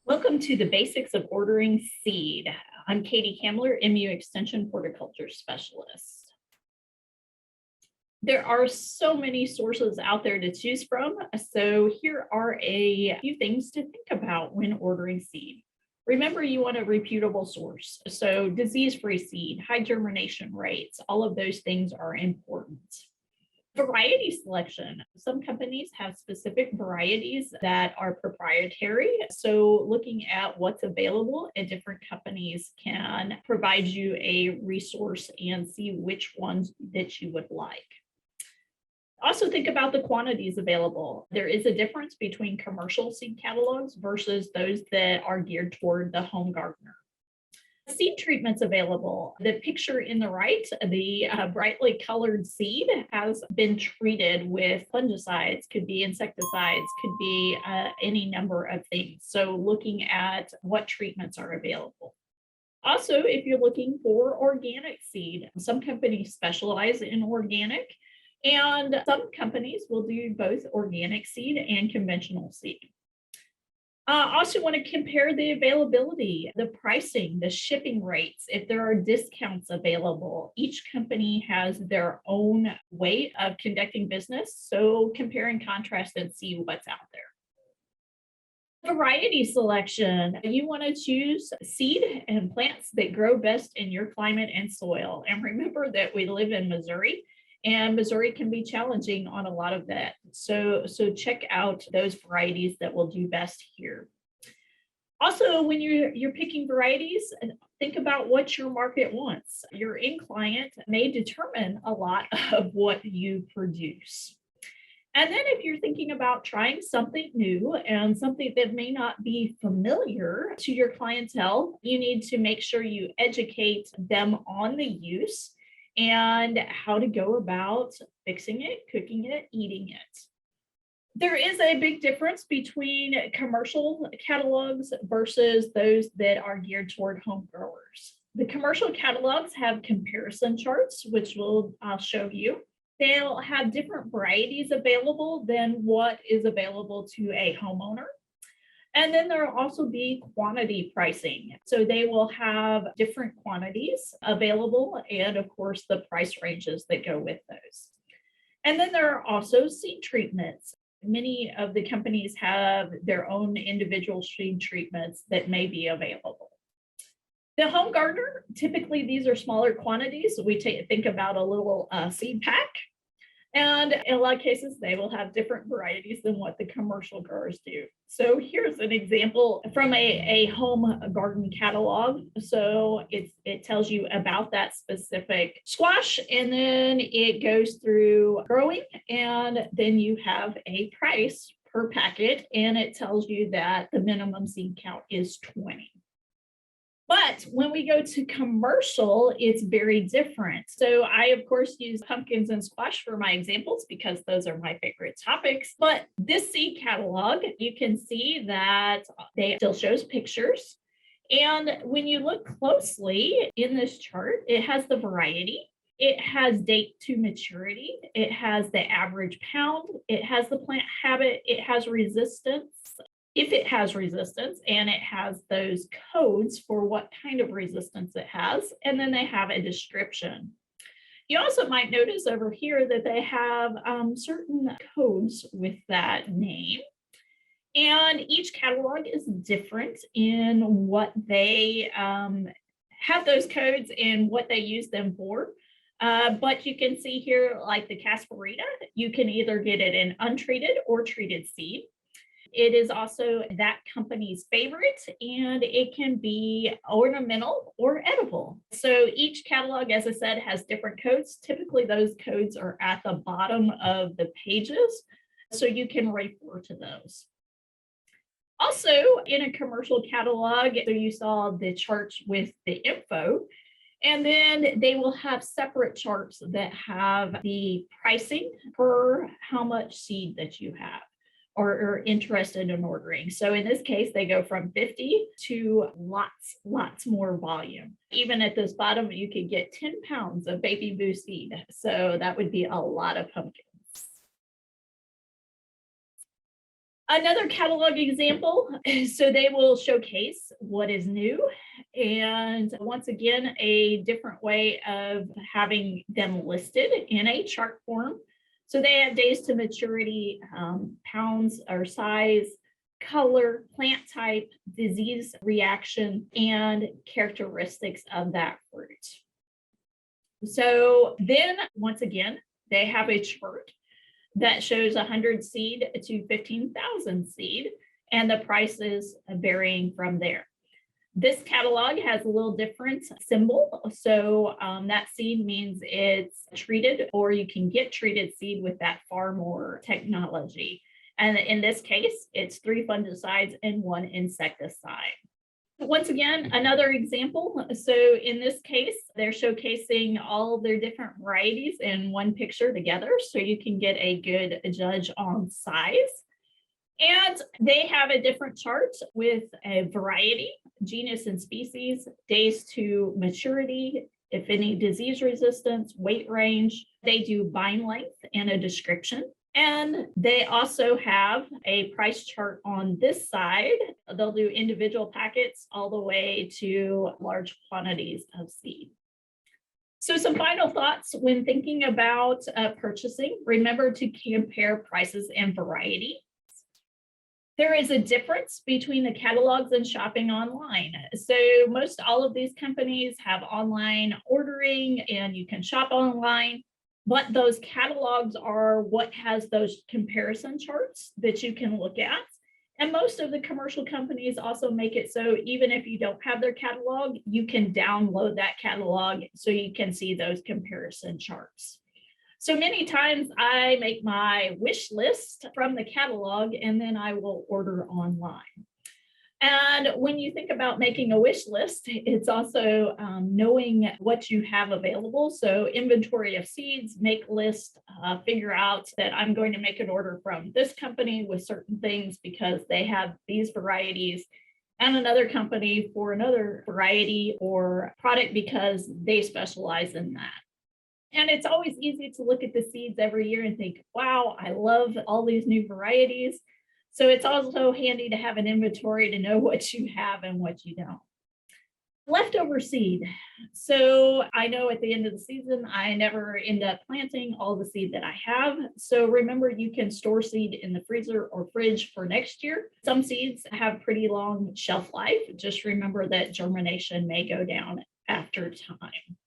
Welcome to the basics of ordering seed. I'm Katie Kammler, MU Extension Horticulture Specialist. There are so many sources out there to choose from, so here are a few things to think about when ordering seed. Remember, you want a reputable source, so disease-free seed, high germination rates, all of those things are important. Variety selection. Some companies have specific varieties that are proprietary. So looking at what's available and different companies can provide you a resource and see which ones that you would like. Also think about the quantities available. There is a difference between commercial seed catalogs versus those that are geared toward the home gardener. Seed treatments available. The picture in the right, the brightly colored seed has been treated with fungicides, could be insecticides, could be any number of things. So looking at what treatments are available. Also, if you're looking for organic seed, some companies specialize in organic, and some companies will do both organic seed and conventional seed. Also want to compare the availability, the pricing, the shipping rates, if there are discounts available. Each company has their own way of conducting business, so compare and contrast and see what's out there. Variety selection. You want to choose seed and plants that grow best in your climate and soil. And remember that we live in Missouri, and Missouri can be challenging on a lot of that. So check out those varieties that will do best here. Also, when you're picking varieties, think about what your market wants. Your end client may determine a lot of what you produce. And then if you're thinking about trying something new and something that may not be familiar to your clientele, you need to make sure you educate them on the use and how to go about fixing it, cooking it, eating it. There is a big difference between commercial catalogs versus those that are geared toward home growers. The commercial catalogs have comparison charts, which I'll show you. They'll have different varieties available than what is available to a homeowner. And then there'll also be quantity pricing. So they will have different quantities available and of course the price ranges that go with those. And then there are also seed treatments. Many of the companies have their own individual seed treatments that may be available. The home gardener, typically these are smaller quantities. We think about a little seed pack. And in a lot of cases, they will have different varieties than what the commercial growers do. So here's an example from a home garden catalog. So it tells you about that specific squash, and then it goes through growing, and then you have a price per packet, and it tells you that the minimum seed count is 20. But when we go to commercial, it's very different. So I, of course, use pumpkins and squash for my examples because those are my favorite topics. But this seed catalog, you can see that they still shows pictures. And when you look closely in this chart, it has the variety. It has date to maturity. It has the average pound. It has the plant habit. It has resistance, if it has resistance, and it has those codes for what kind of resistance it has, and then they have a description. You also might notice over here that they have certain codes with that name, and each catalog is different in what they have those codes and what they use them for. But you can see here, like the Casparita, you can either get it in untreated or treated seed. It is also that company's favorite, and it can be ornamental or edible. So each catalog, as I said, has different codes. Typically, those codes are at the bottom of the pages, so you can refer to those. Also, in a commercial catalog, so you saw the charts with the info, and then they will have separate charts that have the pricing per how much seed that you have or are interested in ordering. So in this case, they go from 50 to lots more volume. Even at this bottom, you could get 10 pounds of baby boo seed. So that would be a lot of pumpkin. Another catalog example, so they will showcase what is new. And once again, a different way of having them listed in a chart form. So they have days to maturity, pounds or size, color, plant type, disease reaction, and characteristics of that fruit. So then once again, they have a chart that shows 100 seed to 15,000 seed, and the prices varying from there. This catalog has a little different symbol. So that seed means it's treated, or you can get treated seed with that far more technology. And in this case, it's 3 fungicides and 1 insecticide. Once again, another example. So in this case, they're showcasing all of their different varieties in one picture together, so you can get a good judge on size. And they have a different chart with a variety, genus and species, days to maturity, if any disease resistance, weight range. They do bind length and a description. And they also have a price chart on this side. They'll do individual packets all the way to large quantities of seed. So some final thoughts when thinking about purchasing. Remember to compare prices and variety. There is a difference between the catalogs and shopping online. So most all of these companies have online ordering and you can shop online. But those catalogs are what has those comparison charts that you can look at. And most of the commercial companies also make it so even if you don't have their catalog, you can download that catalog so you can see those comparison charts. So many times I make my wish list from the catalog and then I will order online. And when you think about making a wish list, it's also knowing what you have available. So inventory of seeds, make list, figure out that I'm going to make an order from this company with certain things because they have these varieties, and another company for another variety or product because they specialize in that. And it's always easy to look at the seeds every year and think, wow, I love all these new varieties. So it's also handy to have an inventory to know what you have and what you don't. Leftover seed. So I know at the end of the season, I never end up planting all the seed that I have. So remember, you can store seed in the freezer or fridge for next year. Some seeds have pretty long shelf life. Just remember that germination may go down after time.